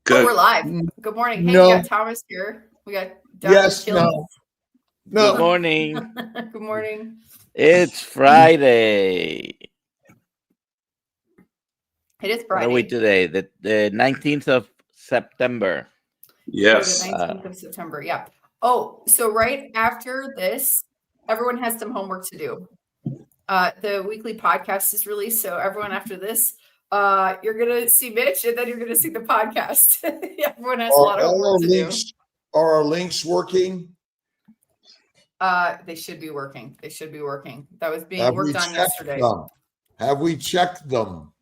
Good. Oh, we're live. Good morning. Hey, No. we got Thomas here. We got Dr. Yes, Kills. no. Good morning. Good morning. It's Friday. It is What Friday. are we today? The 19th of September. Yes. Yes. The 19th of September. Yeah. Oh, so right after this, everyone has some homework to do. The weekly podcast is released. So everyone after this, you're going to see Mitch and then you're going to see the podcast. Everyone has a lot of homework to do. Are our links working? They should be working. They should be working. That was being worked on yesterday. Have we checked them?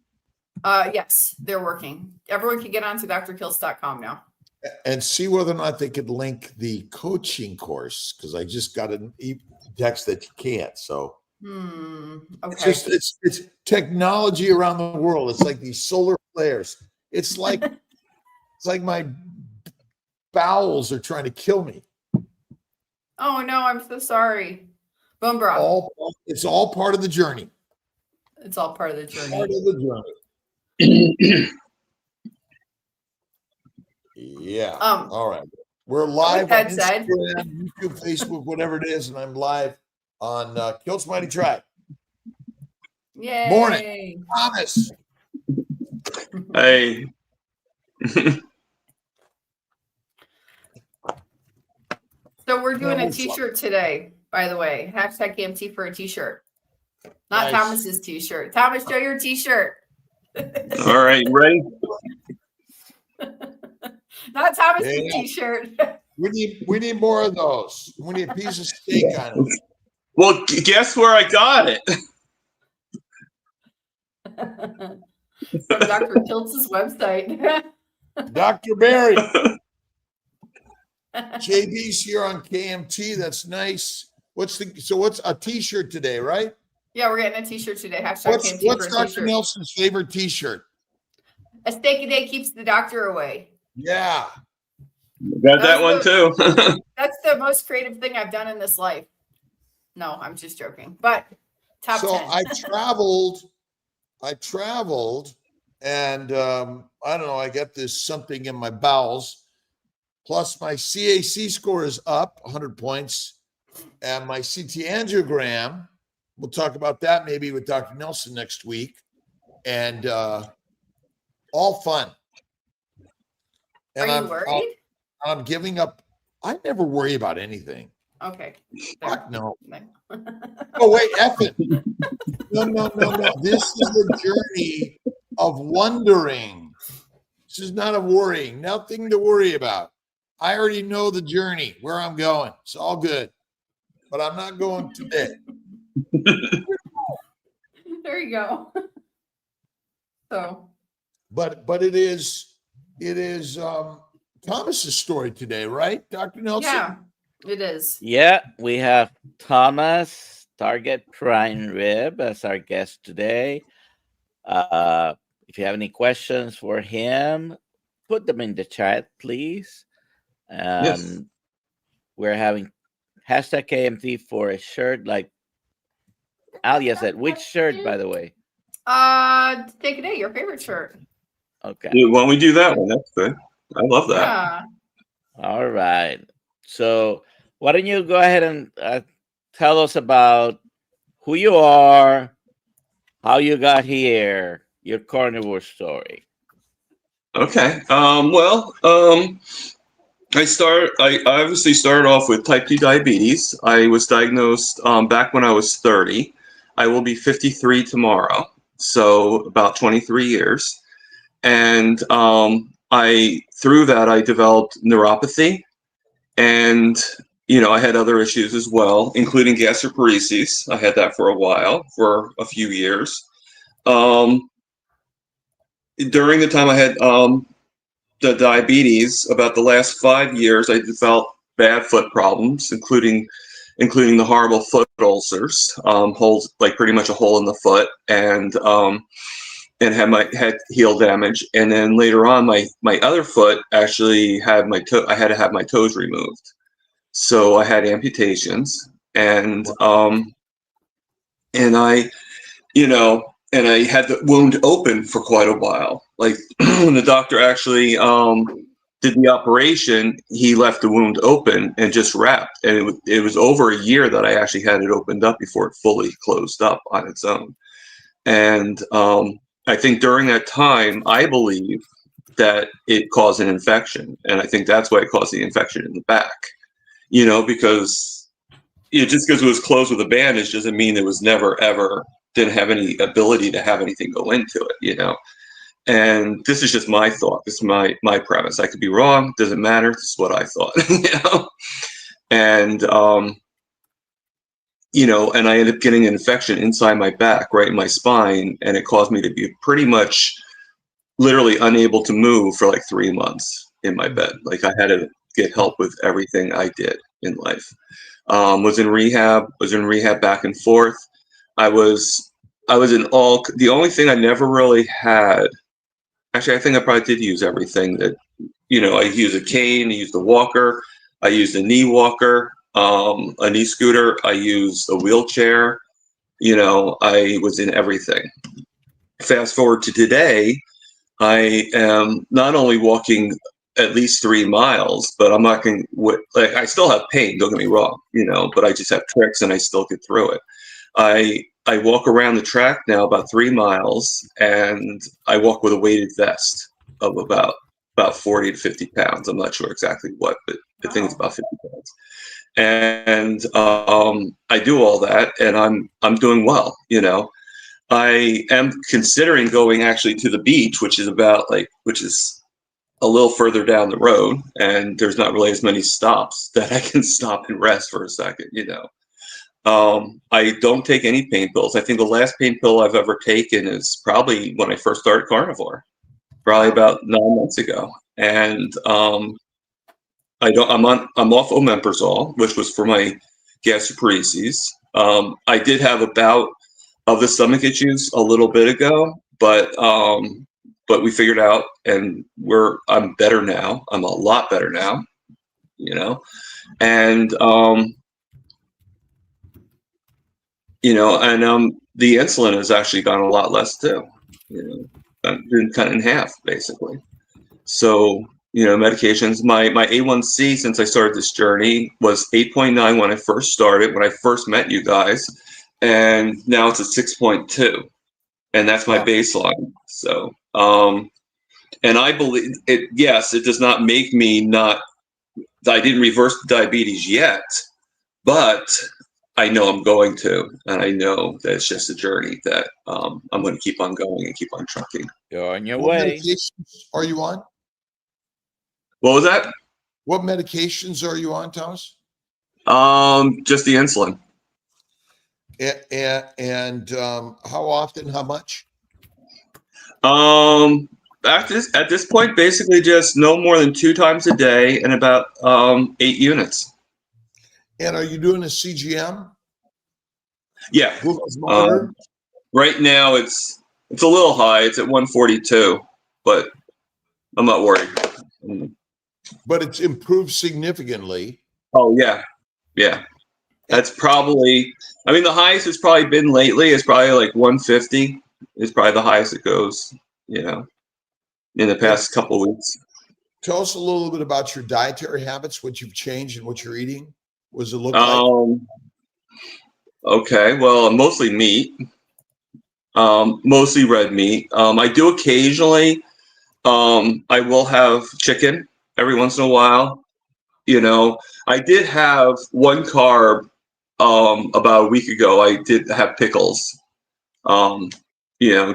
Yes, they're working. Everyone can get onto drkills.com now. And see whether or not they could link the coaching course, because I just got an text that you can't. So okay. It's technology around the world. It's like these solar flares. It's like it's like my bowels are trying to kill me. Oh no, I'm so sorry. Bone broth. It's all part of the journey. It's all part of the journey. Part of the journey. Yeah. All right. We're live on Instagram, YouTube, Facebook, whatever it is, and I'm live on Kilt's Mighty Track. Yay. Morning, Thomas. Hey. So we're doing a t-shirt today, by the way. Hashtag KMT for a t-shirt. Not nice. Thomas's t-shirt. Thomas, show your t-shirt. All right, ready? Not Thomas's t-shirt. We need more of those. We need a piece of steak on it. Well, guess where I got it? From Dr. Kiltz's website. Dr. Barry. JB's here on KMT. That's nice. What's a t-shirt today, right? Yeah, we're getting a t-shirt today. Hashtag KMT what's for a Dr. t-shirt. Nelson's favorite t-shirt? A steak a day keeps the doctor away. Yeah. Got that one too. That's the most creative thing I've done in this life. No, I'm just joking. But top 10. I traveled and I don't know, I got this something in my bowels. Plus, my CAC score is up 100 points. And my CT angiogram, we'll talk about that maybe with Dr. Nelson next week. And all fun. And Are you worried? I'm giving up. I never worry about anything. Okay. Fuck no. Oh, wait, F it. No. This is a journey of wondering. This is not a worrying. Nothing to worry about. I already know the journey, where I'm going. It's all good. But I'm not going today. There you go. So. But it is Thomas's story today, right, Dr. Nelson? Yeah, it is. Yeah, we have Thomas, Target Prime Rib, as our guest today. If you have any questions for him, put them in the chat, please. Yes. We're having hashtag KMT for a shirt, like Alia said. Which shirt, by the way? Take a day, your favorite shirt. Okay. Why don't we do that one? That's good. I love that. Yeah. All right. So why don't you go ahead and tell us about who you are, how you got here, your carnivore story. Okay. I obviously started off with type 2 diabetes. I was diagnosed back when I was 30. I will be 53 tomorrow, so about 23 years. And through that, I developed neuropathy, and I had other issues as well, including gastroparesis. I had that for a while, for a few years. During the time I had the diabetes, about the last 5 years, I developed bad foot problems, including the horrible foot ulcers, holes, like pretty much a hole in the foot, and had heel damage. And then later on, my other foot actually had I had to have my toes removed, so I had amputations, and I had the wound open for quite a while. like when the doctor actually did the operation, he left the wound open and just wrapped. And it was over a year that I actually had it opened up before it fully closed up on its own. And I think during that time, I believe that it caused an infection. And I think that's why it caused the infection in the back, because just because it was closed with a bandage doesn't mean it was never, ever, didn't have any ability to have anything go into it, And this is just my thought. This is my premise. I could be wrong. Doesn't matter. This is what I thought, And, and I ended up getting an infection inside my back, right in my spine. And it caused me to be pretty much literally unable to move for like 3 months in my bed. Like I had to get help with everything I did in life. Was in rehab back and forth. I was in all, the only thing I never really had, actually, I think I probably did use everything that, I used a cane, I used a walker, I used a knee walker, a knee scooter, I used a wheelchair, I was in everything. Fast forward to today, I am not only walking at least 3 miles, but I'm not going to, like, I still have pain, don't get me wrong, but I just have tricks and I still get through it. I walk around the track now about 3 miles, and I walk with a weighted vest of about 40 to 50 pounds. I'm not sure exactly what, but I think it's about 50 pounds. And I do all that, and I'm doing well. I am considering going actually to the beach, which is a little further down the road, and there's not really as many stops that I can stop and rest for a second. I don't take any pain pills. I think the last pain pill I've ever taken is probably when I first started Carnivore, probably about 9 months ago. And I'm off omeprazole, which was for my gastroparesis. I did have a bout of the stomach issues a little bit ago, but we figured out, and I'm better now. I'm a lot better now, and the insulin has actually gone a lot less too. Been cut in half basically. So, medications. My A1C since I started this journey was 8.9 when I first started, when I first met you guys, and now it's a 6.2, and that's my baseline. So, and I believe it. Yes, it does not make me not. I didn't reverse diabetes yet, but I know I'm going to, and I know that it's just a journey that I'm going to keep on going and keep on trucking. You're on your What way. medications are you on? What was that? What medications are you on, Thomas? Just the insulin. And how often? How much? At this point, basically just no more than 2 times a day and about 8 units. And are you doing a CGM? Yeah. Glucose monitor? Right now it's a little high. It's at 142, but I'm not worried. But it's improved significantly. Oh yeah. Yeah. That's probably, the highest it's probably been lately is probably like 150 is probably the highest it goes, in the past couple of weeks. Tell us a little bit about your dietary habits, what you've changed and what you're eating. What does it look like? Okay, well, mostly meat, mostly red meat. I do occasionally, I will have chicken every once in a while. I did have one carb about a week ago. I did have pickles,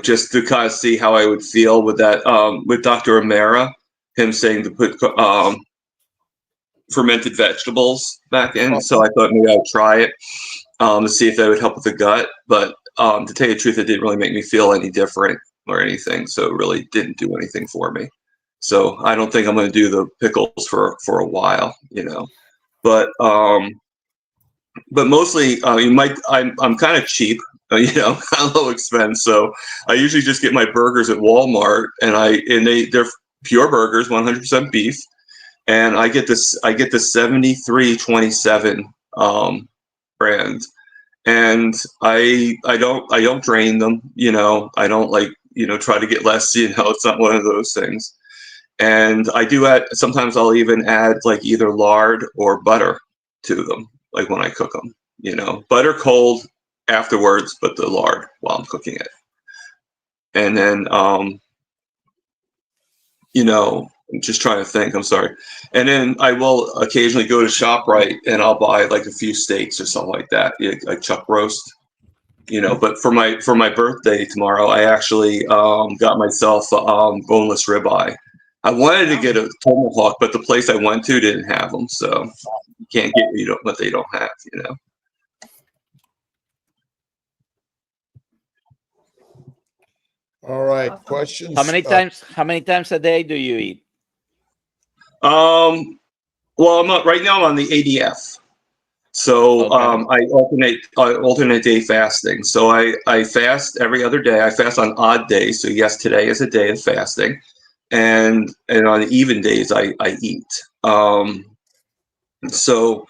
just to kind of see how I would feel with that, with Dr. Amara, him saying to put fermented vegetables back in. So I thought maybe I'd try it to see if that would help with the gut. But to tell you the truth, it didn't really make me feel any different or anything. So it really didn't do anything for me. So I don't think I'm going to do the pickles for a while, But mostly, I'm kind of cheap, kind of low expense. So I usually just get my burgers at Walmart, and they're pure burgers, 100% beef. And I get the 7327 brand, and I don't drain them. I don't like try to get less. It's not one of those things. And I do add, sometimes I'll even add like either lard or butter to them, like when I cook them, butter cold afterwards, but the lard while I'm cooking it. And then, I'm just trying to think, I'm sorry. And then I will occasionally go to ShopRite and I'll buy like a few steaks or something like that, like chuck roast, but for my birthday tomorrow, I actually got myself boneless ribeye. I wanted to get a tomahawk, but the place I went to didn't have them, so you can't get what they don't have. All right, Awesome. questions. How many times a day do you eat? Well, right now I'm on the ADF, so I alternate day fasting. So I fast every other day. I fast on odd days. So yes, today is a day of fasting. And on even days I eat. So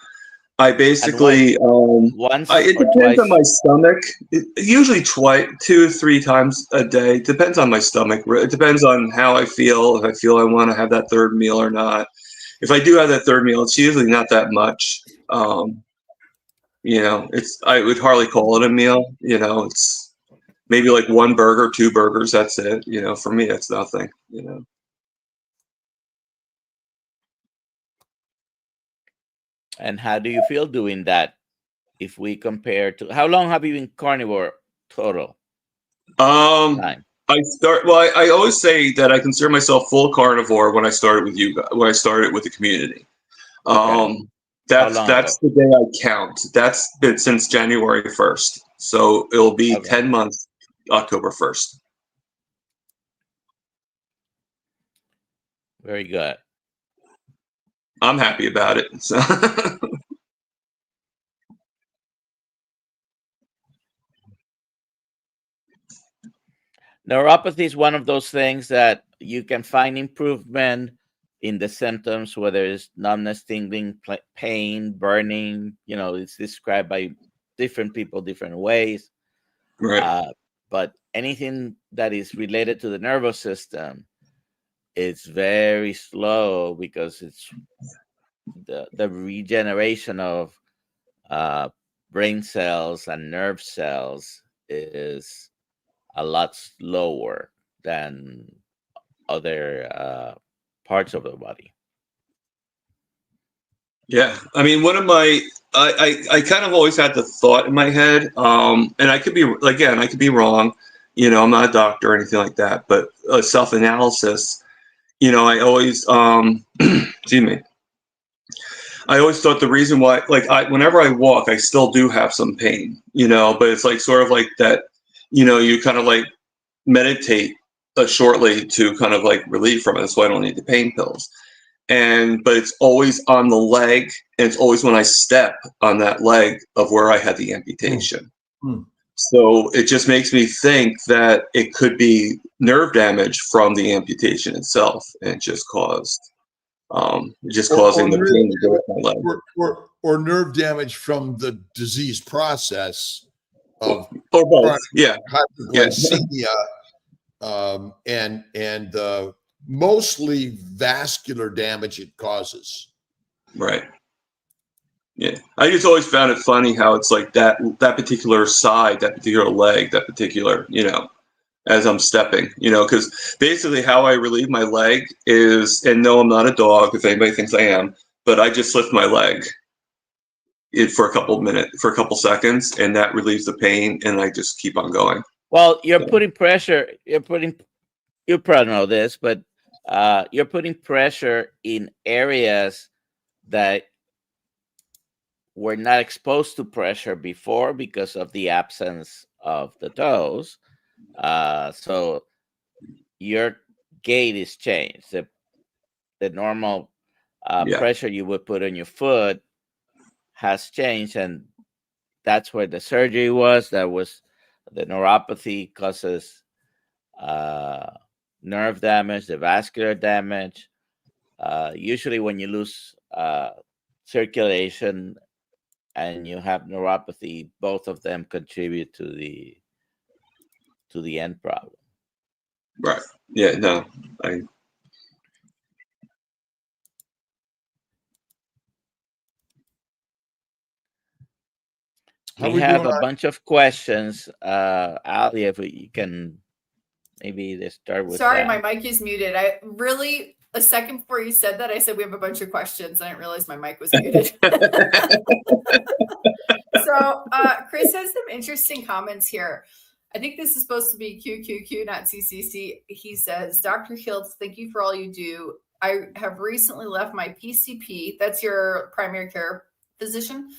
I basically once it or depends twice? on my stomach. Usually 2 to 3 times a day. Depends on my stomach. It depends on how I feel. If I feel I want to have that third meal or not. If I do have that third meal, it's usually not that much. I would hardly call it a meal. It's maybe like 1 burger, 2 burgers. That's it. For me, it's nothing. And how do you feel doing that? If we compare to, how long have you been carnivore total? Time. I always say that I consider myself full carnivore when I started with you guys, when I started with the community. That's the day I count. That's been since January 1st. So it'll be 10 months, October 1st. Very good. I'm happy about it. So. Neuropathy is one of those things that you can find improvement in the symptoms, whether it's numbness, tingling, pain, burning. It's described by different people different ways. Right. But anything that is related to the nervous system, it's very slow because it's the regeneration of brain cells and nerve cells is a lot slower than other parts of the body. Yeah, I mean, one of my, I kind of always had the thought in my head, and I could be wrong. I'm not a doctor or anything like that, but self-analysis. I always, excuse me. I always thought the reason why, whenever I walk, I still do have some pain, but it's like sort of like that, you kind of like meditate shortly to kind of like relieve from it. That's why I don't need the pain pills. But it's always on the leg, and it's always when I step on that leg of where I had the amputation. So it just makes me think that it could be nerve damage from the amputation itself, and it just causing the pain to go up my leg. Or nerve damage from the disease process of or both. Yeah. hyperglycemia, and mostly vascular damage it causes. Right. Yeah. I just always found it funny how it's like that particular side, that particular leg, that particular, as I'm stepping, because basically how I relieve my leg is, and no, I'm not a dog, if anybody thinks I am, but I just lift my leg for a couple seconds, and that relieves the pain, and I just keep on going. Well, you're putting pressure. You probably know this, but you're putting pressure in areas that were not exposed to pressure before because of the absence of the toes. So your gait is changed. The normal pressure you would put on your foot has changed, and that's where the surgery was. That was the neuropathy causes nerve damage, the vascular damage. Usually when you lose circulation and you have neuropathy, both of them contribute to the end problem. Right. Yeah. No. I. How We we have doing a bunch of questions. Ali, if you can maybe let's start with Sorry, that. my mic is muted. I really, a second before you said that, I said we have a bunch of questions. I didn't realize my mic was muted. So Chris has some interesting comments here. I think this is supposed to be QQQ, not CCC. He says, Dr. Hiltz, thank you for all you do. I have recently left my PCP, that's your primary care physician,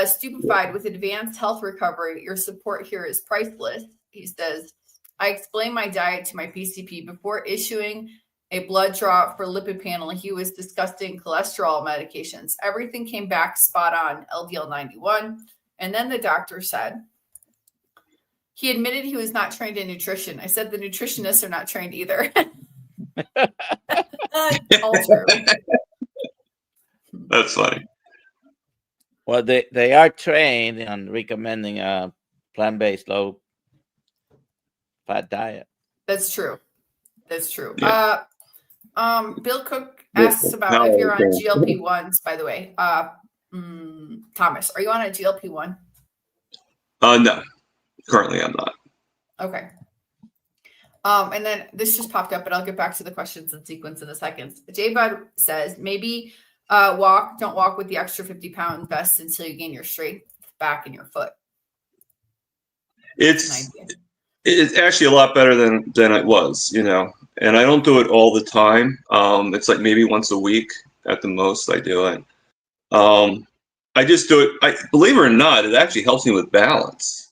stupefied with advanced health recovery. Your support here is priceless. He says, I explained my diet to my PCP before issuing a blood draw for lipid panel. He was discussing cholesterol medications. Everything came back spot on, LDL 91. And then the doctor said, he admitted he was not trained in nutrition. I said the nutritionists are not trained either. All true. That's funny. Well, they are trained on recommending a plant-based low-fat diet. That's true. That's true. Yeah. Bill Cook asks about if you're on GLP-1s, by the way. Thomas, are you on a GLP-1? No. Currently, I'm not. Okay. And then this just popped up, but I'll get back to the questions in sequence in a second. J-Bud says, maybe don't walk with the extra 50 pound vest until you gain your strength back in your foot. It's actually a lot better than it was, and I don't do it all the time. It's like maybe once a week at the most I do it. I just do it. Believe it or not, it actually helps me with balance.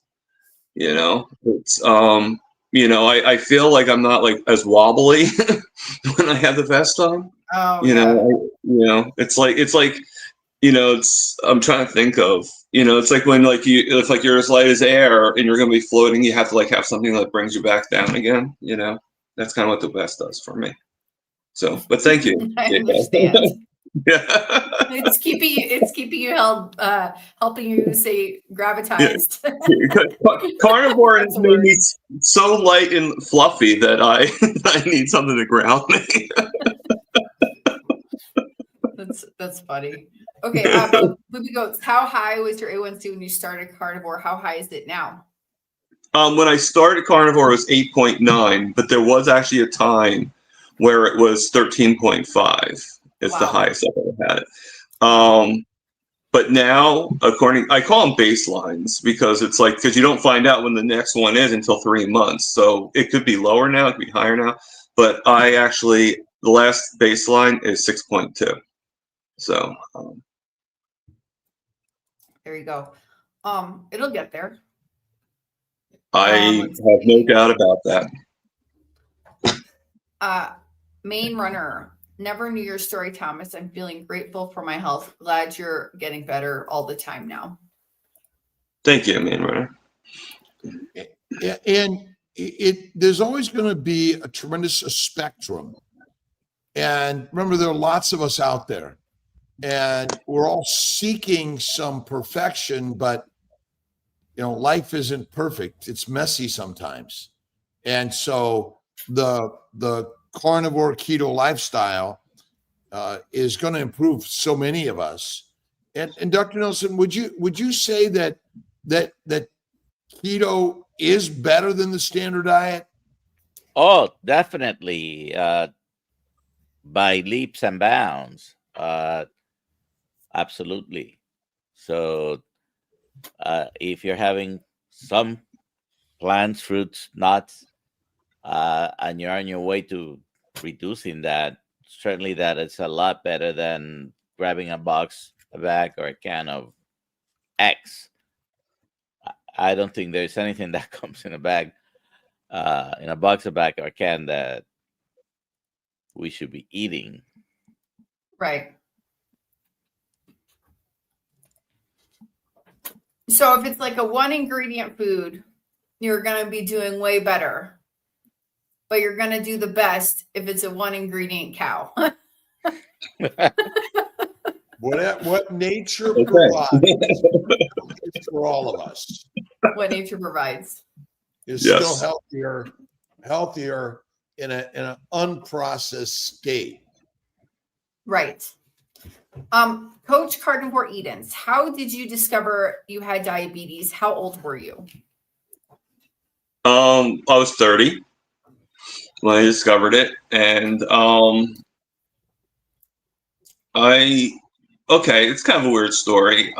It's I feel like I'm not like as wobbly when I have the vest on. Oh, It's like I'm trying to think of, it's like when it's like you're as light as air and you're going to be floating, you have to like have something that brings you back down again. That's kind of what the vest does for me. So, but thank you. I understand. Yeah. It's keeping you held, helping you stay gravitatized. Yeah. Carnivore has made me so light and fluffy that I need something to ground me. That's funny. Okay, Booby Goats, how high was your A1C when you started Carnivore? How high is it now? When I started Carnivore, it was 8.9, but there was actually a time where it was 13.5. It's the highest I've ever had it. But now, I call them baselines because it's like, because you don't find out when the next one is until 3 months. So it could be lower now, it could be higher now. But the last baseline is 6.2. So there you go. It'll get there. I have no doubt about that. Main Runner. Never knew your story, Thomas. I'm feeling grateful for my health. Glad you're getting better all the time now. Thank you, Main Runner. And there's always going to be a tremendous spectrum. And remember, there are lots of us out there. And we're all seeking some perfection, but life isn't perfect. It's messy sometimes. And so the carnivore keto lifestyle is going to improve so many of us. And Dr. Nelson, would you say that keto is better than the standard diet? Oh, definitely, by leaps and bounds. Absolutely. So if you're having some plants, fruits, nuts, and you're on your way to reducing that, certainly that is a lot better than grabbing a bag, or a can of X. I don't think there's anything that comes in a bag, in a box, a bag, or a can that we should be eating. Right. So if it's like a one ingredient food, you're going to be doing way better. But you're going to do the best if it's a one ingredient cow. What nature provides for all of us. What nature provides is still healthier in an unprocessed state. Right. Coach Carnivore Edens, how did you discover you had diabetes? How old were you? I was 30 when I discovered it, and it's kind of a weird story.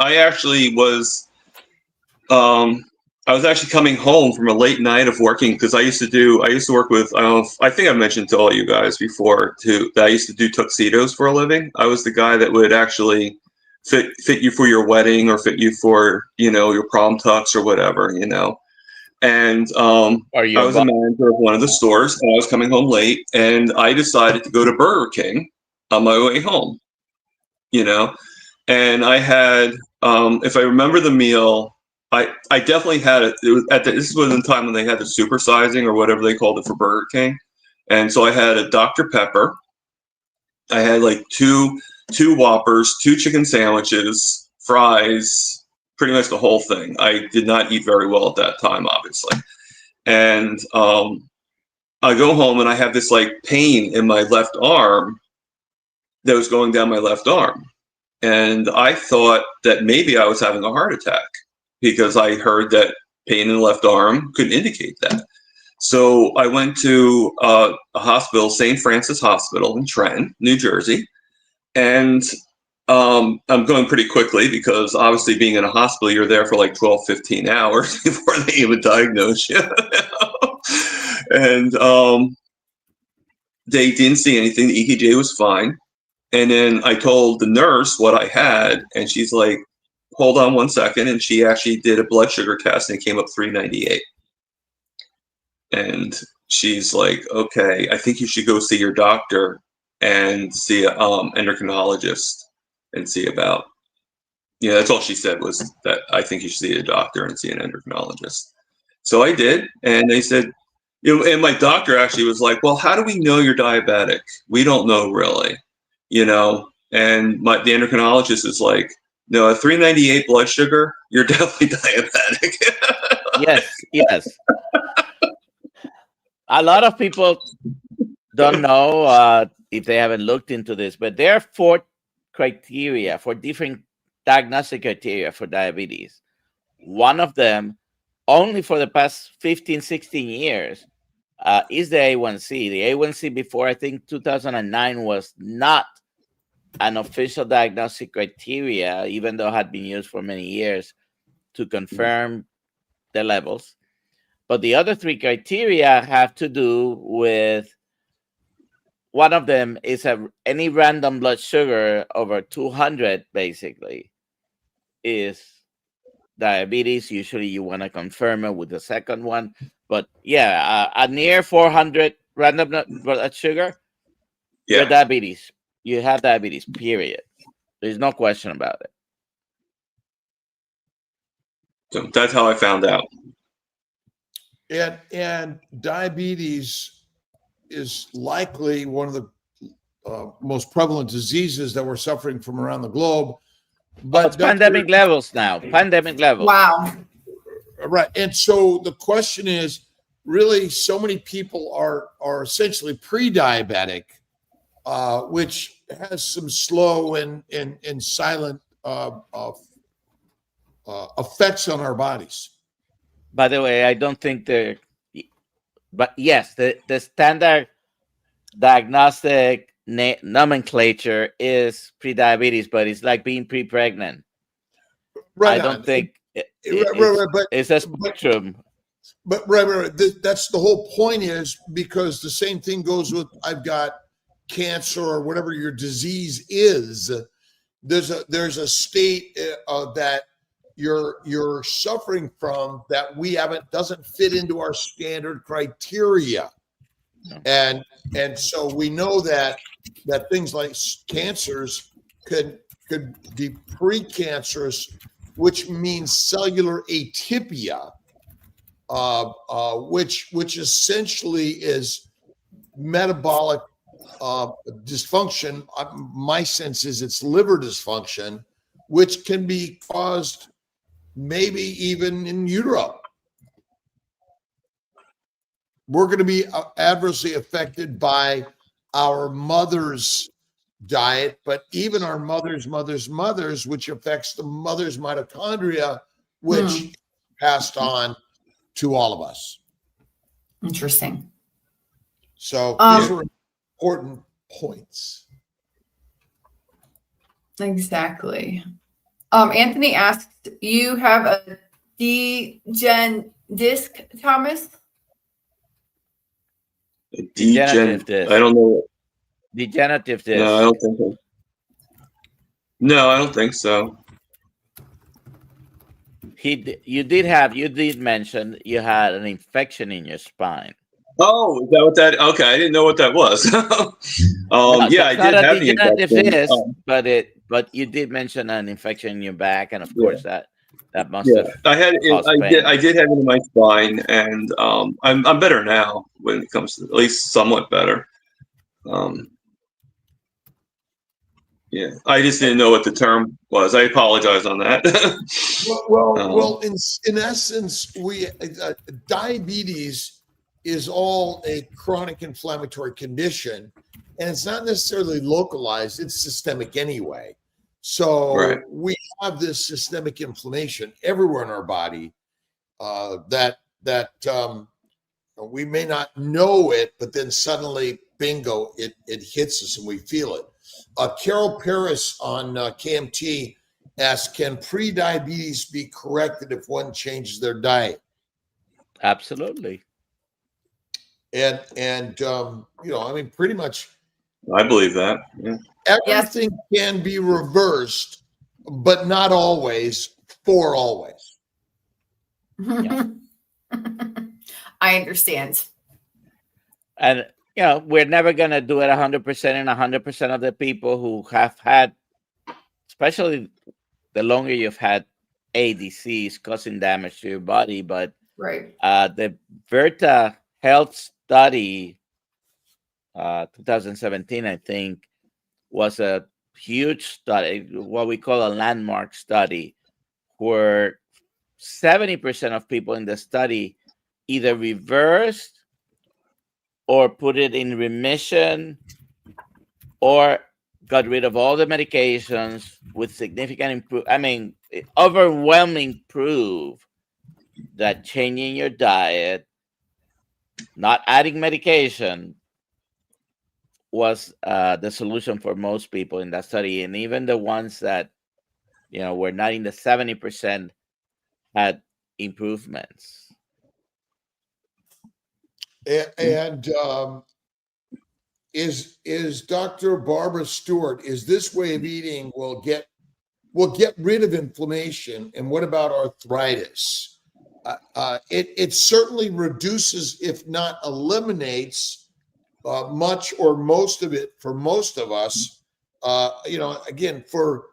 I was actually coming home from a late night of working because I used to work with, I think I mentioned to all you guys before too, that I used to do tuxedos for a living. I was the guy that would actually fit you for your wedding or fit you for, your prom tux or whatever, And I was a manager of one of the stores, and I was coming home late, and I decided to go to Burger King on my way home, and I had, if I remember the meal, I definitely had it. It was this was the time when they had the supersizing or whatever they called it for Burger King, and so I had a Dr. Pepper. I had like two Whoppers, 2 chicken sandwiches, fries, pretty much the whole thing. I did not eat very well at that time, obviously, and I go home and I have this like pain in my left arm that was going down my left arm, and I thought that maybe I was having a heart attack, because I heard that pain in the left arm could indicate that. So I went to a hospital, St. Francis Hospital in Trenton, New Jersey. And I'm going pretty quickly because obviously being in a hospital, you're there for like 12, 15 hours before they even diagnose you. And they didn't see anything. The EKG was fine. And then I told the nurse what I had, and she's like, hold on 1 second, and she actually did a blood sugar test, and it came up 398. And she's like, okay, I think you should go see your doctor and see an endocrinologist and see about, that's all she said, was that I think you should see a doctor and see an endocrinologist. So I did, and they said, and my doctor actually was like, well, how do we know you're diabetic? We don't know really, and the endocrinologist is like, no, a 398 blood sugar, you're definitely diabetic. Yes. A lot of people don't know if they haven't looked into this, but there are 4 different diagnostic criteria for diabetes. One of them, only for the past 15, 16 years, is the A1C. The A1C before, I think, 2009 was not an official diagnostic criteria, even though it had been used for many years to confirm the levels. But the other 3 criteria have to do with, one of them is any random blood sugar over 200, basically, is diabetes. Usually you want to confirm it with the second one. But yeah, a near 400 random blood sugar, you're diabetes. You have diabetes, period. There's no question about it. So that's how I found out. And diabetes is likely one of the most prevalent diseases that we're suffering from around the globe. But it's pandemic levels now. Pandemic levels. Wow. Right. And so the question is, really, so many people are essentially pre-diabetic, which has some slow and silent effects on our bodies. By the way, I don't think but yes, the standard diagnostic nomenclature is pre-diabetes, but it's like being pre-pregnant. Right. I don't think it's a spectrum. But right. That's the whole point, is because the same thing goes with, I've got cancer or whatever your disease is. There's a state that you're suffering from that doesn't fit into our standard criteria. No. And so we know that things like cancers could be precancerous, which means cellular atypia, which essentially is metabolic dysfunction. My sense is it's liver dysfunction, which can be caused maybe even in utero. we're going to be adversely affected by our mother's diet, but even our mother's, which affects the mother's mitochondria, which passed on to all of us. Interesting. So these are important points. Exactly. Anthony asked, you have a degen disc, Thomas? Degenerative disc. I don't know. Degenerative disc. No, I don't think so. No, I don't think so. You did mention you had an infection in your spine. Oh, is that what that? Okay, I didn't know what that was. No, yeah, I did have the infection. Disc, but you did mention an infection in your back, and of course that must have. I did have it in my spine, and I'm better now when it comes to, at least somewhat better. Yeah, I just didn't know what the term was. I apologize on that. well, in essence, diabetes is all a chronic inflammatory condition, and it's not necessarily localized, it's systemic anyway. So we have this systemic inflammation everywhere in our body that we may not know it, but then suddenly, bingo, it hits us and we feel it. Carol Paris on KMT asked, can pre-diabetes be corrected if one changes their diet? Absolutely. And I mean, pretty much. I believe that. Yeah. Everything can be reversed, but not always for always. Yeah. I understand. And we're never going to do it 100% and 100% of the people who have had, especially the longer you've had a disease causing damage to your body. But the Verta Health Study, 2017, I think, was a huge study, what we call a landmark study, where 70% of people in the study either reversed or put it in remission or got rid of all the medications with significant improvement. I mean, overwhelming proof that changing your diet, not adding medication, was the solution for most people in that study. And even the ones that, were not in the 70% had improvements. And is Dr. Barbara Stewart, is this way of eating will get rid of inflammation? And what about arthritis? It certainly reduces, if not eliminates, much or most of it for most of us. Again, for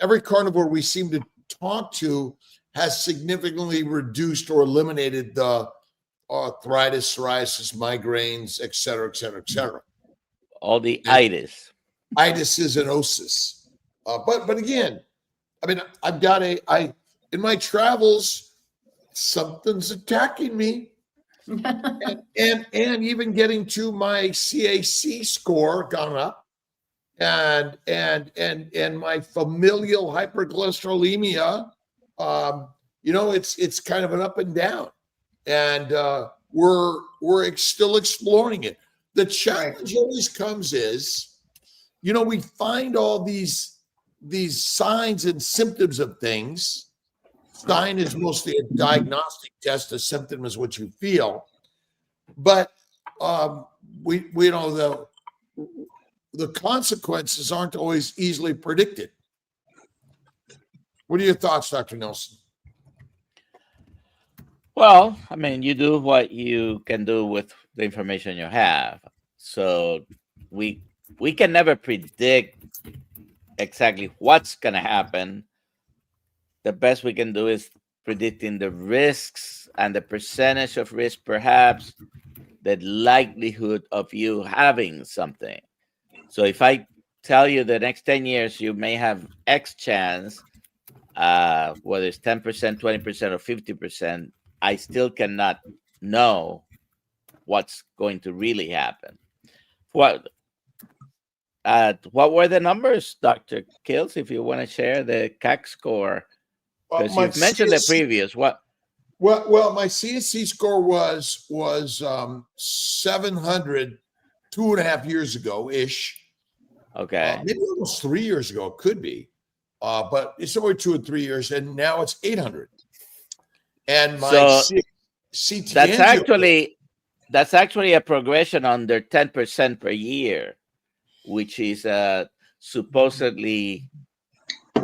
every carnivore we seem to talk to has significantly reduced or eliminated the arthritis, psoriasis, migraines, et cetera, et cetera, et cetera. All the itis. Itises and osis. But again, I mean, I've got in my travels, something's attacking me. and even getting to my CAC score gone up, and my familial hypercholesterolemia, it's kind of an up and down, and we're still exploring it. The challenge always comes is, we find all these signs and symptoms of things. Sign is mostly a diagnostic test. A symptom is what you feel, but we know the consequences aren't always easily predicted. What are your thoughts, Dr. Nelson? Well, I mean, you do what you can do with the information you have. So we can never predict exactly what's going to happen. The best we can do is predicting the risks and the percentage of risk, perhaps the likelihood of you having something. So if I tell you the next 10 years, you may have X chance, whether it's 10%, 20%, or 50%, I still cannot know what's going to really happen. What were the numbers, Dr. Kills, if you want to share the CAC score? Because My you've mentioned the CSC previous. What? Well, my CSC score was 700 2.5 years ago ish. Okay. Maybe almost 3 years ago. It could be, but it's only 2 or 3 years, and now it's 800. And my CT that's actually a progression under 10% per year, which is supposedly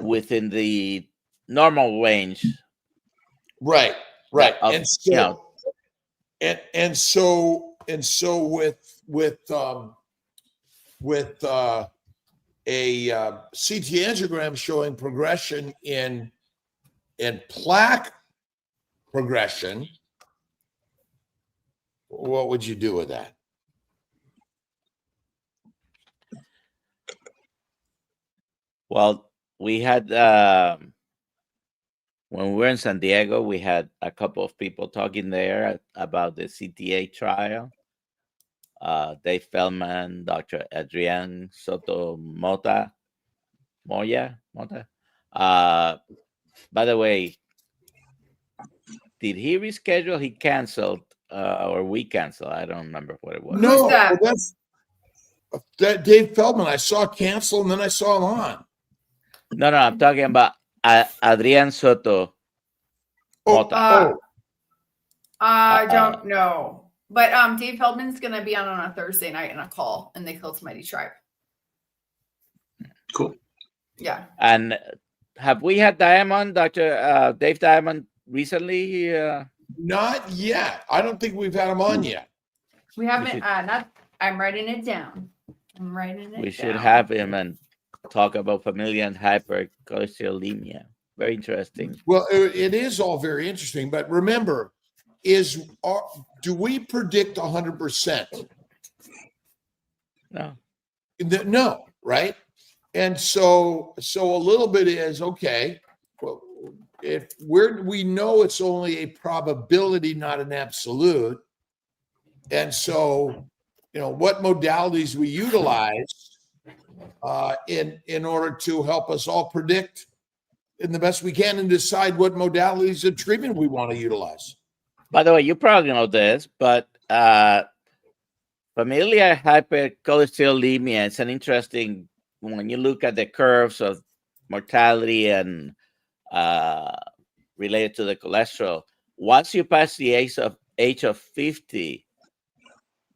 within the normal range. Right. Of, and so, and so with a CT angiogram showing progression in plaque progression, what would you do with that? Well, we had when we were in San Diego, we had a couple of people talking there about the CTA trial. Dave Feldman, Dr. Adrian Soto Moya. By the way, did he reschedule? He canceled, or we canceled. I don't remember what it was. No, that's Dave Feldman. I saw cancel, and then I saw him on. No, I'm talking about Adrian Soto. I don't know, but Dave Feldman's going to be on a Thursday night in a call in the Kills Mighty Tribe. Cool. Yeah. And have we had Diamond, Dr. Dave Diamond, recently? Not yet. I don't think we've had him on yet. We haven't. I'm writing it down. We should have him and talk about familial and hypercholesterolemia. Very interesting. Well, it is all very interesting, but remember, do we predict 100%? No. No, right? And so a little bit is okay. Well, if we know it's only a probability, not an absolute, and so what modalities we utilize in order to help us all predict in the best we can and decide what modalities of treatment we want to utilize. By the way, you probably know this, but familial hypercholesterolemia is an interesting, when you look at the curves of mortality and related to the cholesterol, once you pass the age of 50,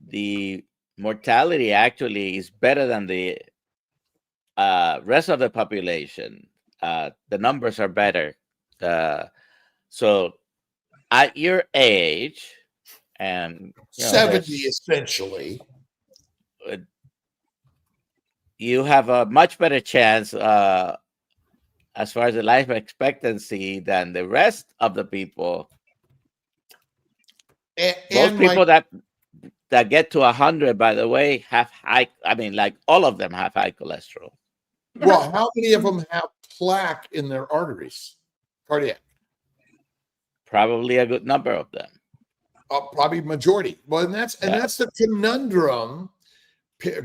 the mortality actually is better than the rest of the population. The numbers are better. So at your age, and 70 essentially, you have a much better chance as far as the life expectancy than the rest of the people. Those people that get to 100, by the way, have high. I mean, like all of them have high cholesterol. Well, how many of them have plaque in their arteries? Cardiac. Probably a good number of them. Probably majority. Well, and that's the conundrum.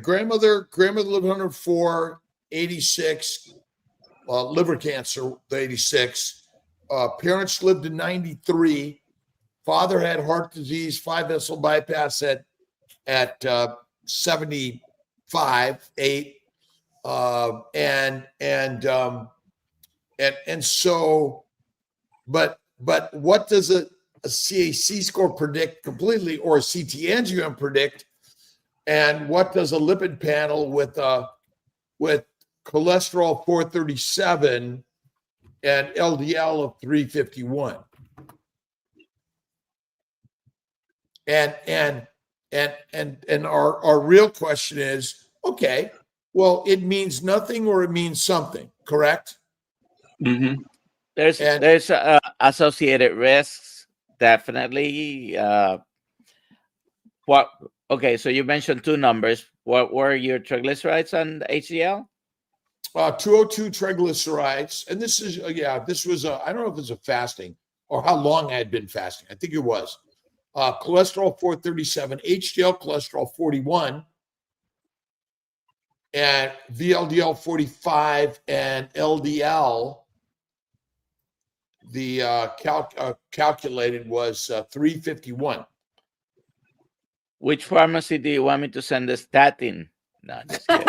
Grandmother lived 104, 86, liver cancer, 86. Parents lived to 93. Father had heart disease, 5-vessel bypass at 75, 8. And so, but what does a CAC score predict completely, or a CT angiogram predict? And what does a lipid panel with cholesterol 437 and LDL of 351? And our real question is, okay, well, it means nothing or it means something, correct? Mm-hmm. There's associated risks, definitely. Okay, so you mentioned two numbers. What were your triglycerides and HDL? 202 triglycerides, and this was I don't know if it was a fasting or how long I had been fasting. I think it was. cholesterol 437, HDL cholesterol 41, and VLDL 45, and LDL, the calculated was 351. Which pharmacy do you want me to send the statin? No, just kidding.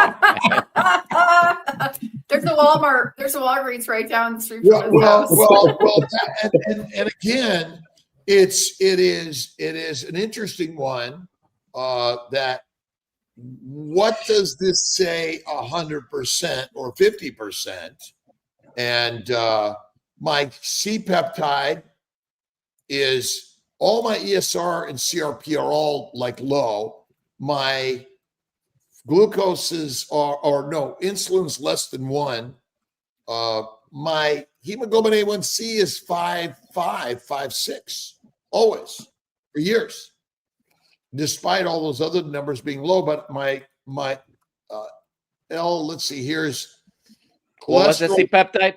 There's a Walmart. There's a Walgreens right down the street from his house. And again, it is an interesting one. That what does this say 100% or 50%? And my C peptide is, all my ESR and CRP are all like low. My glucoses insulin's less than 1. My hemoglobin A1C is 5.6, always, for years, despite all those other numbers being low. But my let's see, here's cholesterol. What was the C peptide?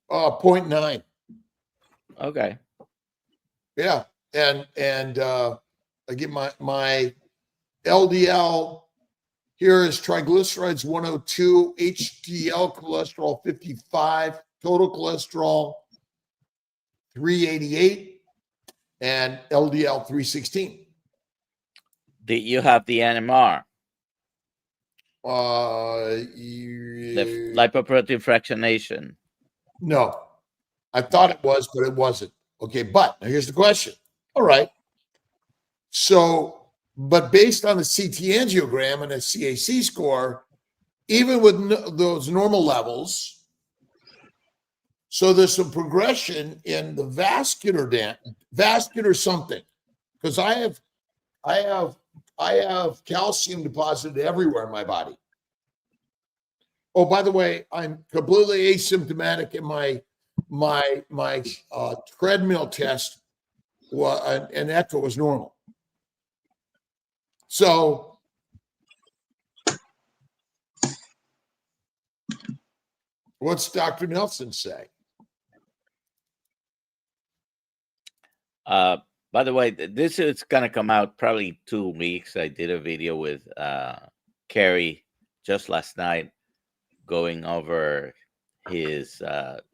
0.9. Okay. Yeah, and I get my LDL here is triglycerides 102, HDL cholesterol 55, total cholesterol 388, and LDL 316. Do you have the NMR? The lipoprotein fractionation. No, I thought it was, but it wasn't. Okay, but now here's the question. All right. So, but based on the CT angiogram and a CAC score, even with those normal levels, so there's some progression in the vascular something, because I have calcium deposited everywhere in my body. Oh, by the way, I'm completely asymptomatic in my treadmill test, and echo was normal. So what's Dr. Nelson say? By the way, this is going to come out probably 2 weeks. I did a video with Kerry just last night going over his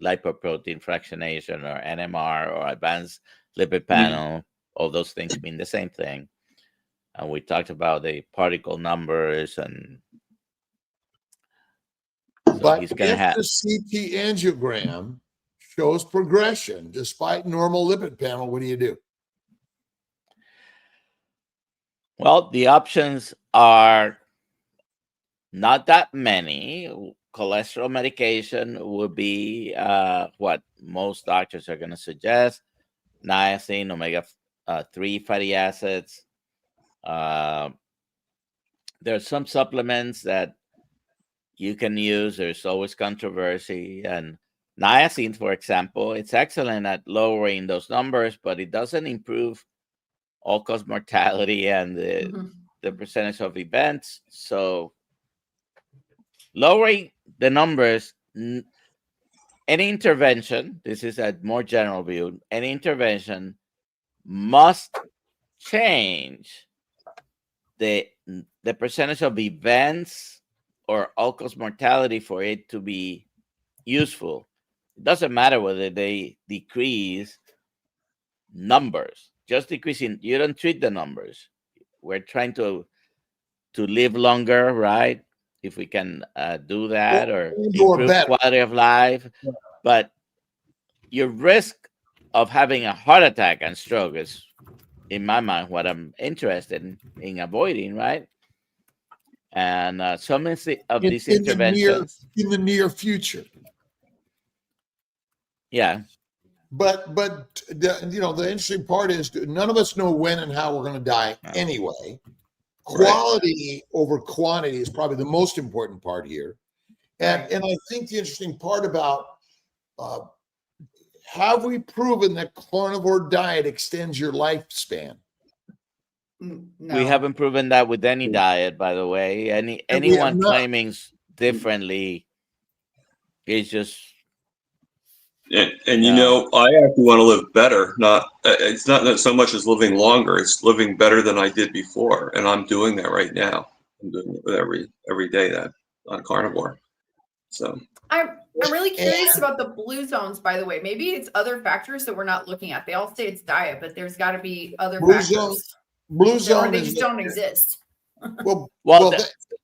lipoprotein fractionation, or NMR, or advanced lipid panel. All those things mean the same thing. And we talked about the particle numbers, and so but he's going to have the CT angiogram shows progression despite normal lipid panel, what do you do? Well, the options are not that many. Cholesterol medication would be what most doctors are going to suggest: niacin, omega-3 fatty acids. There are some supplements that you can use. There's always controversy. And niacin, for example, it's excellent at lowering those numbers, but it doesn't improve all-cause mortality and the percentage of events. So lowering the numbers, any intervention, this is a more general view, any intervention must change the percentage of events or all-cause mortality for it to be useful. It doesn't matter whether they decrease numbers, just decreasing. You don't treat the numbers. We're trying to live longer, right? If we can do that, or improve quality of life. Yeah. But your risk of having a heart attack and stroke is, in my mind, what I'm interested in avoiding, right? And some of these interventions in the near future. Yeah. But the interesting part is none of us know when and how we're going to die anyway. Quality over quantity is probably the most important part here. And I think the interesting part about have we proven that carnivore diet extends your lifespan? No. We haven't proven that with any diet, by the way. Anyone claiming differently is just And you Yeah. know, I actually want to live better. Not it's not so much as living longer. It's living better than I did before, and I'm doing that right now. I'm doing it every day that on Carnivore. So I'm really curious about the blue zones, by the way. Maybe it's other factors that we're not looking at. They all say it's diet, but there's got to be other Blue factors. zone- Blue Or zone they is just don't exist. well, Well,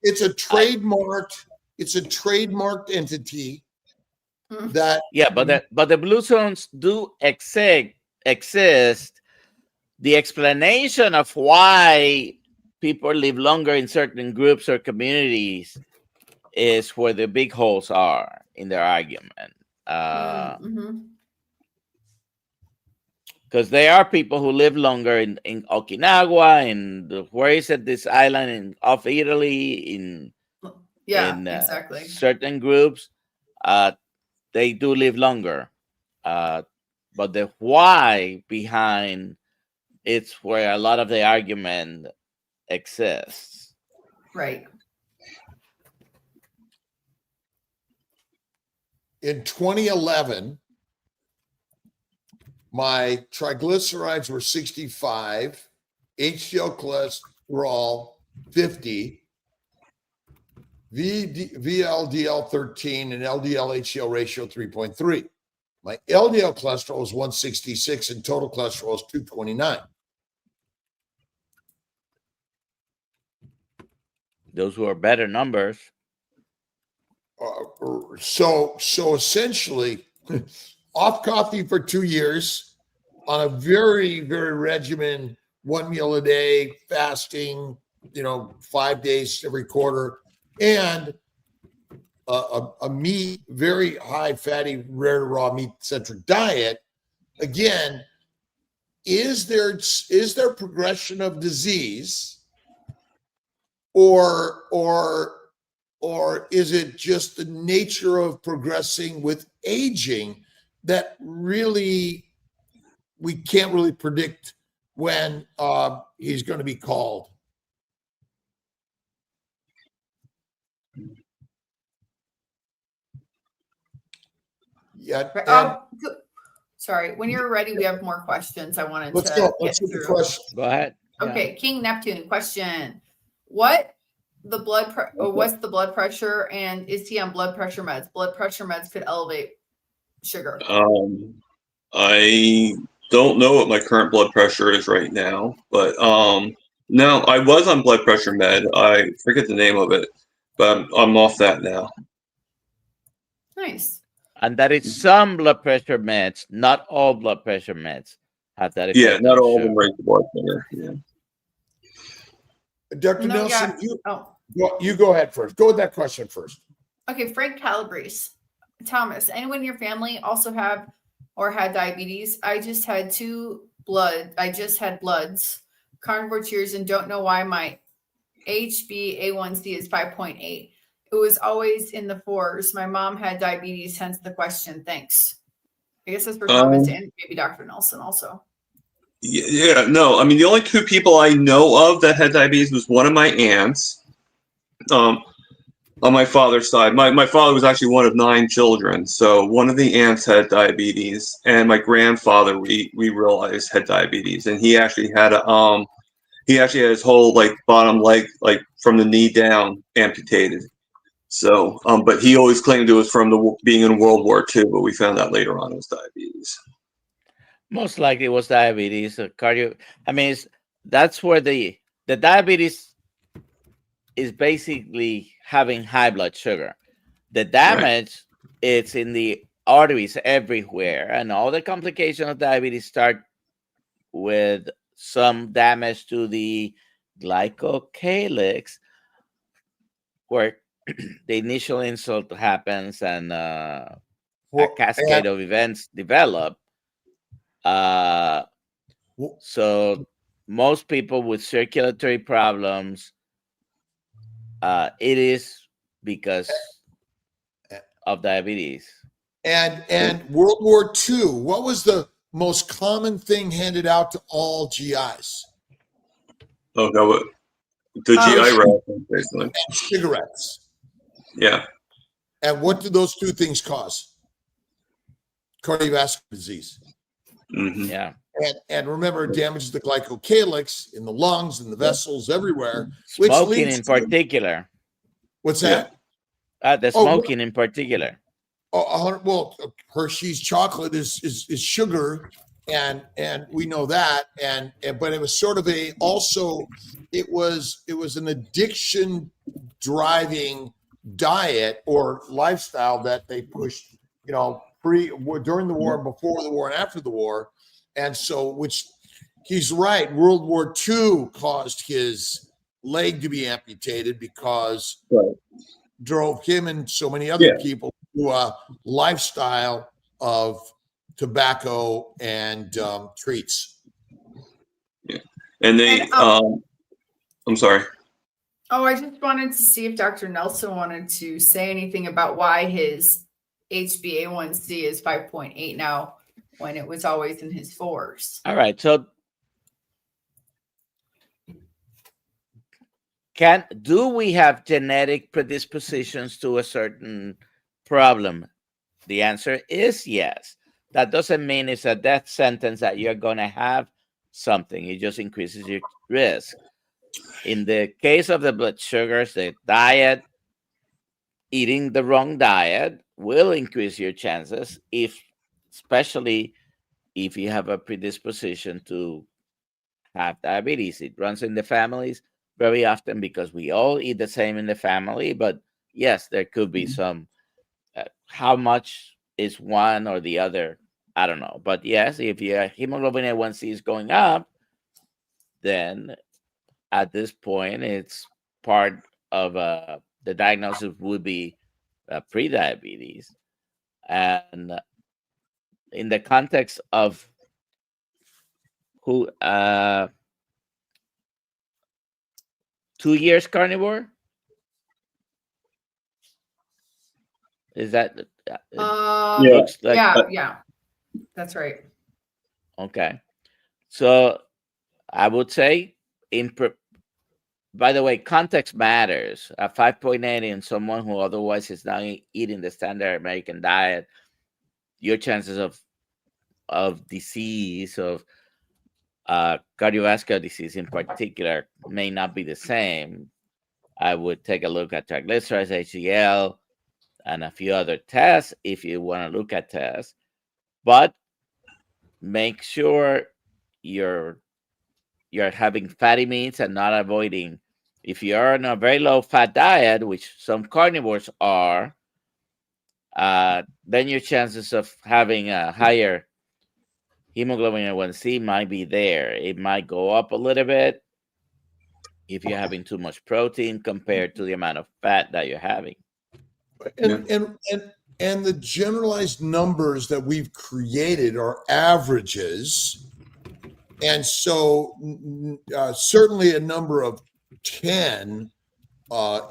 it's a trademarked. It's a trademarked entity Mhm. that yeah, but the blue zones do exist. The explanation of why people live longer in certain groups or communities is where the big holes are in their argument. Mhm. Because there are people who live longer in Okinawa, where is it, this island off Italy, in Exactly. certain groups, they do live longer. But the why behind it's where a lot of the argument exists. Right. in 2011, my triglycerides were 65, HDL cholesterol 50, VLDL 13, and LDL HDL ratio 3.3. My LDL cholesterol was 166 and total cholesterol was 229. Those were better numbers. So essentially, off coffee for 2 years on a very, very regimen, 1 meal a day, fasting, 5 days every quarter, and a meat, very high fatty, rare raw meat centric diet. Again, is there progression of disease, or is it just the nature of progressing with aging that really we can't really predict when he's going to be called? Yeah. Sorry. When you're ready, we have more questions. I wanted Let's to go. get Let's do the through. question. Go ahead. Okay, King Neptune question: what's the blood pressure, and is he on blood pressure meds? Blood pressure meds could elevate sugar. I don't know what my current blood pressure is right now, but no, I was on blood pressure med. I forget the name of it, but I'm off that now. Nice. And that is some blood pressure meds, not all blood pressure meds have that effect. Yeah, not on all of sugar. them raise the blood sugar. Yeah. Dr. No, Nelson, yeah. you go ahead first. Go with that question first. Okay, Frank Calabrese. Thomas, anyone in your family also have or had diabetes? I just had bloods, carnivore cheers, and don't know why my HbA1c is 5.8. It was always in the 4s. My mom had diabetes, hence the question. Thanks. I guess that's for Thomas and maybe Dr. Nelson also. Yeah, no, I mean, the only two people I know of that had diabetes was one of my aunts, on my father's side. My father was actually one of 9 children, so one of the aunts had diabetes, and my grandfather, we realized, had diabetes, and he actually had his whole bottom leg, from the knee down, amputated. So, but he always claimed it was from being in World War II, but we found out later on it was diabetes. Most likely it was diabetes, cardio. I mean, that's where the diabetes is basically having high blood sugar. The damage, it's in the arteries everywhere, and all the complications of diabetes start with some damage to the glycocalyx, where the initial insult happens and a cascade of events develop. So most people with circulatory problems, it is because of diabetes. And World War II, what was the most common thing handed out to all GIs? Oh, no, the GI ration, basically. Cigarettes. Yeah. And what do those two things cause? cardiovascular disease. Mhm. Yeah. And remember, it damages the glycocalyx in the lungs and the vessels everywhere, which Smoking leads in to, particular. what's Yeah. that? The smoking in particular. Well, Hershey's chocolate is sugar, and we know that, and but it was sort of it was an addiction driving diet or lifestyle that they pushed, during the war and before the war and after the war, and so which he's right. World War II caused his leg to be amputated because Right. drove him and so many other people to a lifestyle of tobacco and treats. Yeah. And they, And, I'm sorry. Oh, I just wanted to see if Dr. Nelson wanted to say anything about why his HbA1c is 5.8 now when it was always in his 4s. All right. So do we have genetic predispositions to a certain problem? The answer is yes. That doesn't mean it's a death sentence that you're going to have something. It just increases your risk. In the case of the blood sugars, the diet, eating the wrong diet will increase your chances, especially if you have a predisposition to have diabetes. It runs in the families very often because we all eat the same in the family. But yes, there could be some. How much is one or the other? I don't know. But yes, if your hemoglobin A1c is going up, then at this point, it's part of the diagnosis would be pre-diabetes. And in the context of who 2 years carnivore, is that looks like yeah, that's right. Okay, so I would say by the way, context matters. 5.8 in someone who otherwise is not eating the standard American diet, your chances of disease, of cardiovascular disease in particular, may not be the same. I would take a look at triglycerides, HDL, and a few other tests if you want to look at tests. But make sure you're having fatty meats and not avoiding. If you're on a very low fat diet, which some carnivores are, then your chances of having a higher hemoglobin A1c might be there. It might go up a little bit if you're having too much protein compared to the amount of fat that you're having. And the generalized numbers that we've created are averages. And so certainly a number of 10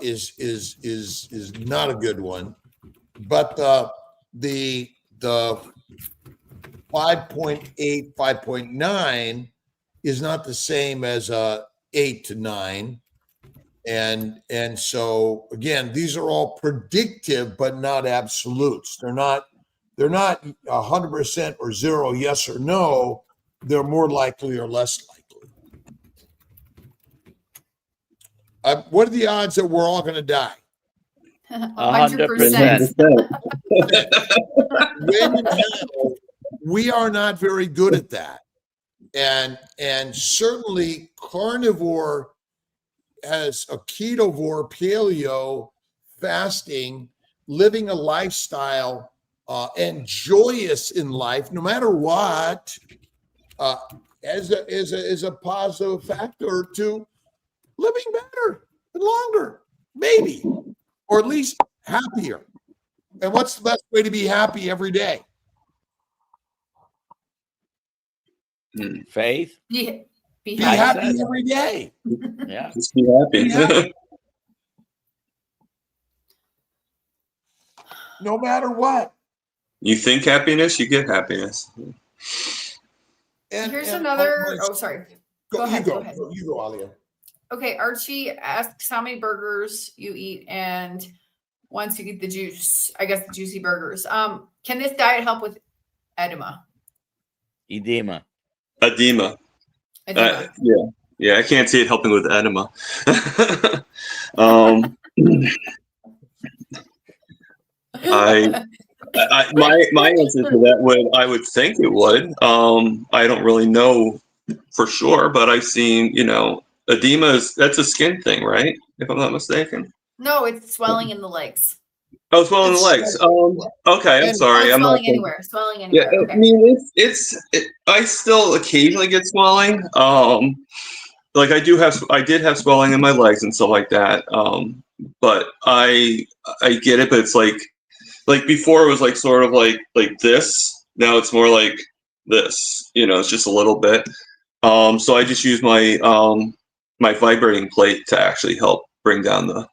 is not a good one. But the 5.8, 5.9 is not the same as 8 to 9. And so again, these are all predictive, but not absolutes. They're not 100% or zero, yes or no. They're more likely or less likely. What are the odds that we're all going to die? 100%. When and how, we are not very good at that. And certainly carnivore as a ketovore, paleo, fasting, living a lifestyle, and joyous in life, no matter what, is a positive factor to living better and longer, maybe, or at least happier. And what's the best way to be happy every day? Faith. Be happy every day. Yeah. Just be happy. No matter what. You think happiness, you get happiness. And here's another. Oh, sorry. Go ahead. You go, Alia. Okay, Archie asks how many burgers you eat, and once you get the juice, I guess the juicy burgers. Can this diet help with edema? Edema. Edema. Edema. Yeah, I can't see it helping with edema. um, my answer to that I would think it would. I don't really know for sure, but I've seen, edema that's a skin thing, right? If I'm not mistaken. No, it's swelling in the legs. Oh, swelling in the legs. Okay, I'm sorry. I'm swelling not anywhere. Swelling Yeah, anywhere. Okay. I mean, I still occasionally get swelling. Like I did have swelling in my legs and stuff like that. But I get it, but it's like before it was like sort of like this. Now it's more like this. It's just a little bit. So I just use my my vibrating plate to actually help bring down the,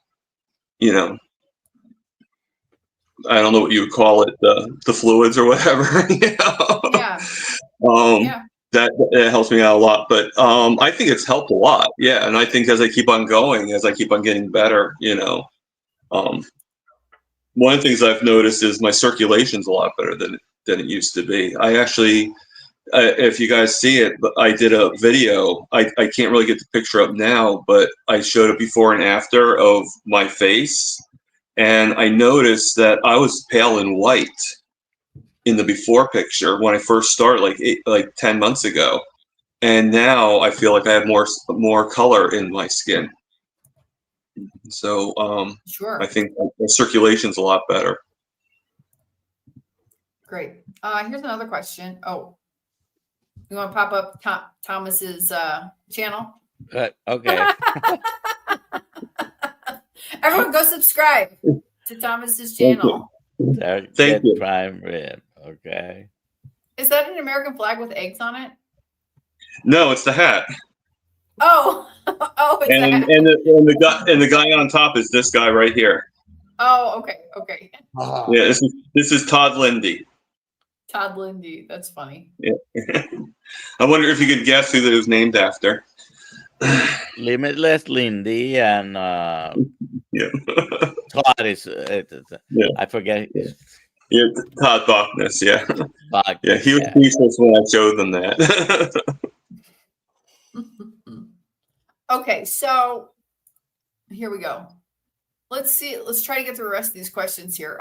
I don't know what you would call it, the fluids or whatever. Yeah. That helps me out a lot. But I think it's helped a lot. Yeah, and I think as I keep on going, as I keep on getting better, one of the things I've noticed is my circulation's a lot better than it used to be. I actually, if you guys see it, but I did a video. I can't really get the picture up now, but I showed a before and after of my face, and I noticed that I was pale and white in the before picture when I first started, like 10 months ago, and now I feel like I have more color in my skin. So Sure. I think the circulation's a lot better. Great. Here's another question. Oh, you want to pop up Thomas's channel? Okay. Everyone go subscribe to Thomas's channel. Thank you. Prime rib. Okay. Is that an American flag with eggs on it? No, it's the hat. Oh, it's and the guy on top is this guy right here. Oh, okay. Yeah, this is Todd Lindy. Todd Lindy, that's funny. Yeah. I wonder if you could guess who that was named after. Limitless Lindy and yeah. Todd is I forget. Yeah, Todd Bachnes. Yeah, Bachnes, yeah. He was speechless when I showed them that. Okay, so here we go. Let's see. Let's try to get through the rest of these questions here.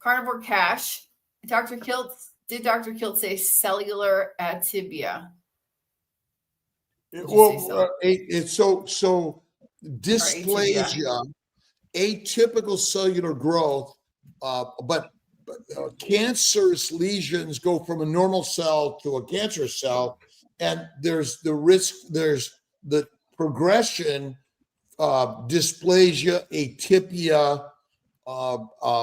Carnivore Cash. Did Dr. Kilt say cellular atibia? Well, it's so dysplasia, atypical cellular growth, but cancerous lesions go from a normal cell to a cancerous cell, and there's the risk, there's the progression, dysplasia, atypia,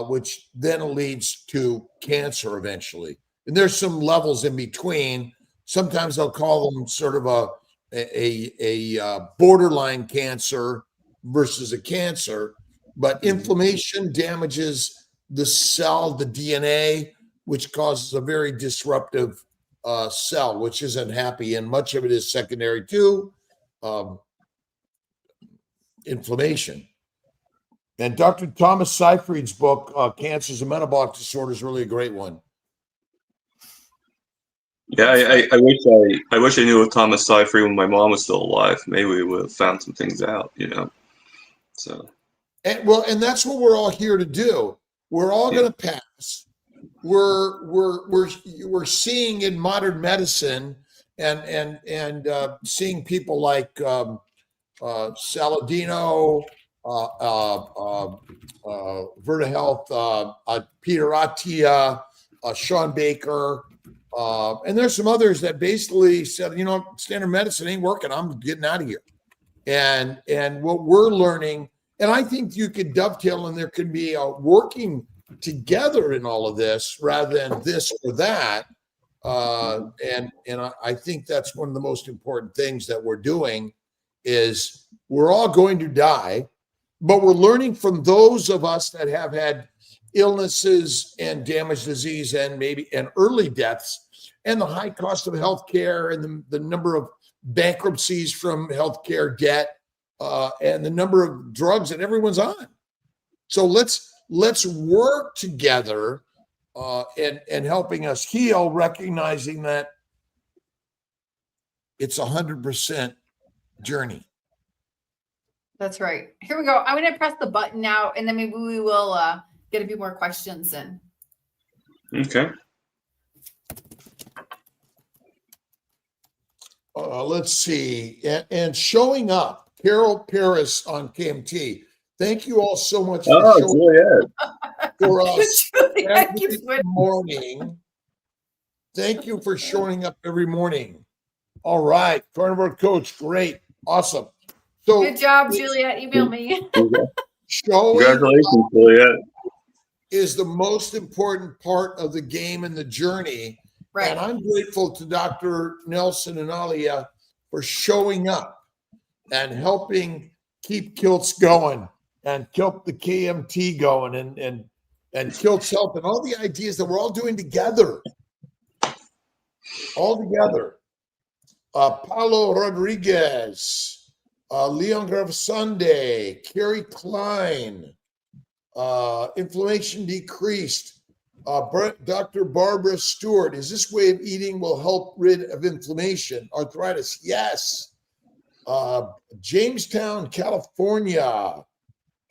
which then leads to cancer eventually. And there's some levels in between. Sometimes they'll call them sort of a borderline cancer versus a cancer, but inflammation damages the cell, the DNA, which causes a very disruptive cell, which isn't happy, and much of it is secondary to inflammation. And Dr. Thomas Seyfried's book, Cancers and Metabolic Disorders, is really a great one. Yeah, I wish I knew of Thomas Seyfried when my mom was still alive. Maybe we would have found some things out, So, and that's what we're all here to do. We're all going to pass. We're seeing in modern medicine and seeing people like Saladino, Verta Health, Peter Attia, Sean Baker. And there's some others that basically said, standard medicine ain't working. I'm getting out of here. And what we're learning, and I think you could dovetail, and there could be a working together in all of this rather than this or that. And I think that's one of the most important things that we're doing is we're all going to die, but we're learning from those of us that have had illnesses and damaged disease and early deaths, and the high cost of healthcare, and the number of bankruptcies from healthcare debt, and the number of drugs that everyone's on. So let's work together and helping us heal, recognizing that it's 100% journey. That's right. Here we go. I'm going to press the button now, and then maybe we will get a few more questions in. Okay. Let's see. And showing up, Carol Paris on KMT. Thank you all so much for showing up for us every morning. Thank you for showing up every morning. All right. Carnivore Coach, great. Awesome. So good job, Juliet. Email me. Congratulations, Juliet. Is the most important part of the game and the journey. Right. And I'm grateful to Dr. Nelson and Alia for showing up and helping keep Kilts going and keep the KMT going and Kilts Health and all the ideas that we're all doing together. All together. Paulo Rodriguez, Leon Gravsande, Carrie Klein, inflammation decreased. Dr. Barbara Stewart, is this way of eating will help rid of inflammation, arthritis? Yes. Jamestown, California,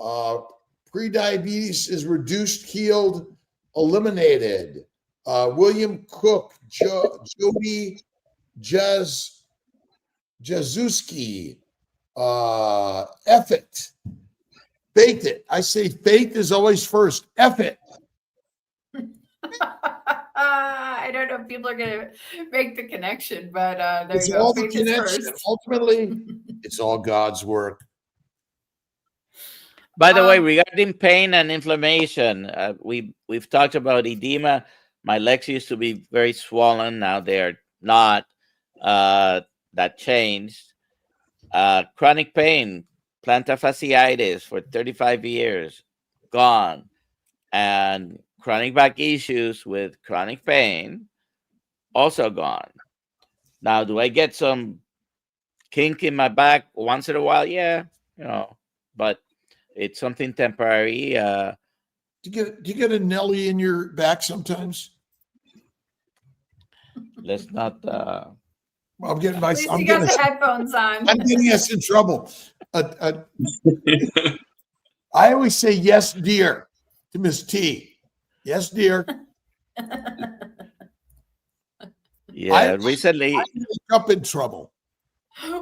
prediabetes is reduced, healed, eliminated. William Cook, Jody Jazuski, F it. Faith it. I say faith is always first. F it. I don't know if people are going to make the connection, but there It's you go. all the Faith is connection. first. Ultimately, it's all God's work. By the way, regarding pain and inflammation, we've talked about edema. My legs used to be very swollen. Now they're not. That changed. Chronic pain, plantar fasciitis for 35 years, gone. And chronic back issues with chronic pain, also gone. Now, do I get some kink in my back once in a while? Yeah, but it's something temporary. Do you get a Nelly in your back sometimes? Let's not. I'm getting my. You got the headphones on. I'm getting us in trouble. I always say yes, dear, to Miss T. Yes, dear. Yeah, recently I ended up in trouble.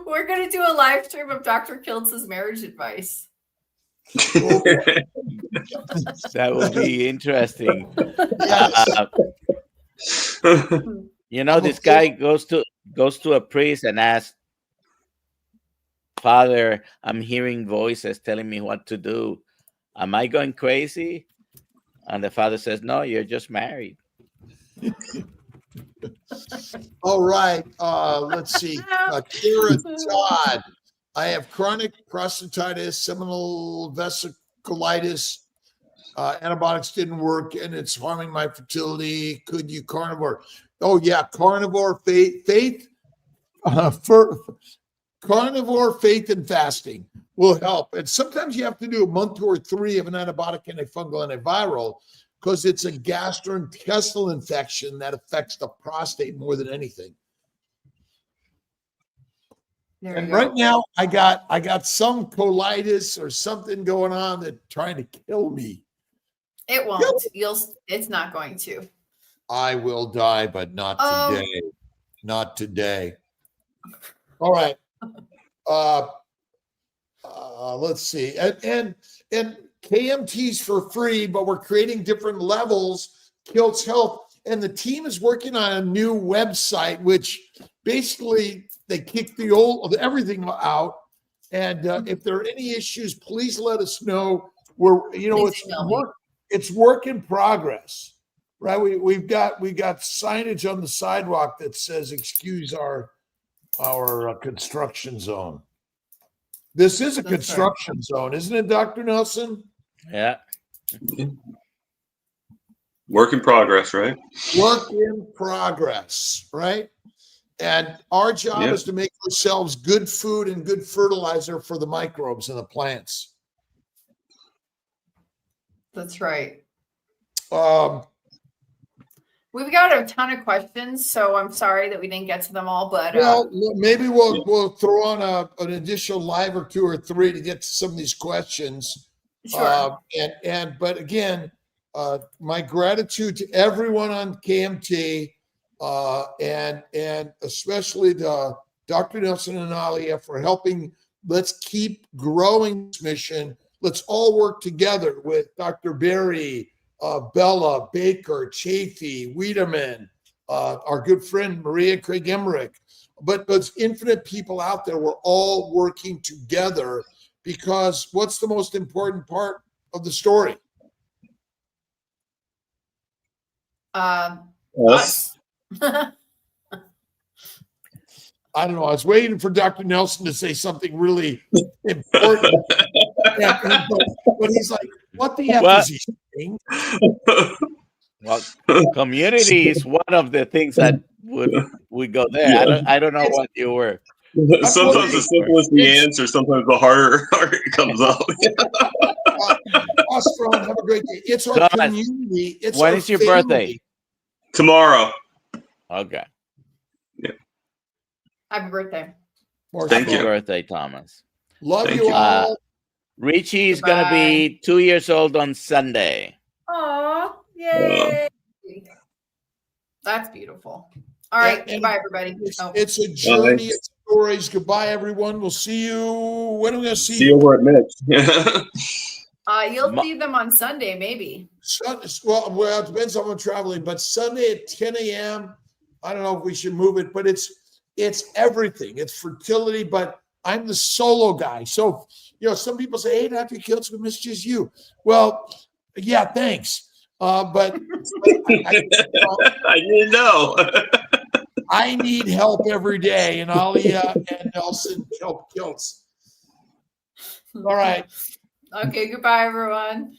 We're going to do a live stream of Dr. Kiltz's marriage advice. That would be interesting. Yes. This guy goes to a priest and asks, "Father, I'm hearing voices telling me what to do. Am I going crazy?" And the father says, "No, you're just married." All right. Let's see. Kira Todd. I have chronic prostatitis, seminal vesicolitis. Antibiotics didn't work, and it's harming my fertility. Could you carnivore? Oh yeah, carnivore, faith. Carnivore, faith, and fasting will help. And sometimes you have to do a month or 3 of an antibiotic, antifungal, antiviral, because it's a gastrointestinal infection that affects the prostate more than anything. And right now, I got some colitis or something going on that's trying to kill me. It won't. It's not going to. I will die, but not today. Not today. All right. Let's see. And KMT's for free, but we're creating different levels. Kilts Health, and the team is working on a new website, which basically they kick everything out. And if there are any issues, please let us know. It's work in progress, right? We got signage on the sidewalk that says "Excuse our construction zone." This is a construction zone, isn't it, Dr. Nelson? Yeah. Work in progress, right? Work in progress, right? And our job is to make ourselves good food and good fertilizer for the microbes in the plants. That's right. We've got a ton of questions, so I'm sorry that we didn't get to them all. But Well, maybe we'll throw on an additional live or 2 or 3 to get to some of these questions. sure. But again, my gratitude to everyone on KMT, and especially to Dr. Nelson and Alia for helping. Let's keep growing this mission. Let's all work together with Dr. Berry, Bella, Baker, Chafee, Wiedemann, our good friend Maria Craig Emmerich. But there's infinite people out there. We're all working together because what's the most important part of the story? Us. I don't know. I was waiting for Dr. Nelson to say something really important. But he's like, what the F is he saying? Well, community is one of the things that would go there. Yeah. I don't know what you were. Sometimes the simplest the answer, sometimes the harder it comes up. Ostrom, have a great day. It's our Thomas, community. It's when our is your family. birthday? Tomorrow. Okay. Happy birthday. Thank Happy you. birthday, Thomas. Love Thank you you. all. Richie is going to be 2 years old on Sunday. Aw, yay. That's beautiful. All right. And Goodbye, everybody. It's a journey of stories. Goodbye, everyone. We'll see you. When are we going to see See you over at Mitch. You'll see them on Sunday, maybe. Well, it depends on when I'm traveling, but Sunday at 10 a.m. I don't know if we should move it, but it's everything. It's fertility, but I'm the solo guy. So, some people say, hey, Dr. Kiltz, we missed just you. Well, yeah, thanks. But I didn't know. I need help every day, and Alia and Nelson help Kiltz. All right. Okay, goodbye, everyone.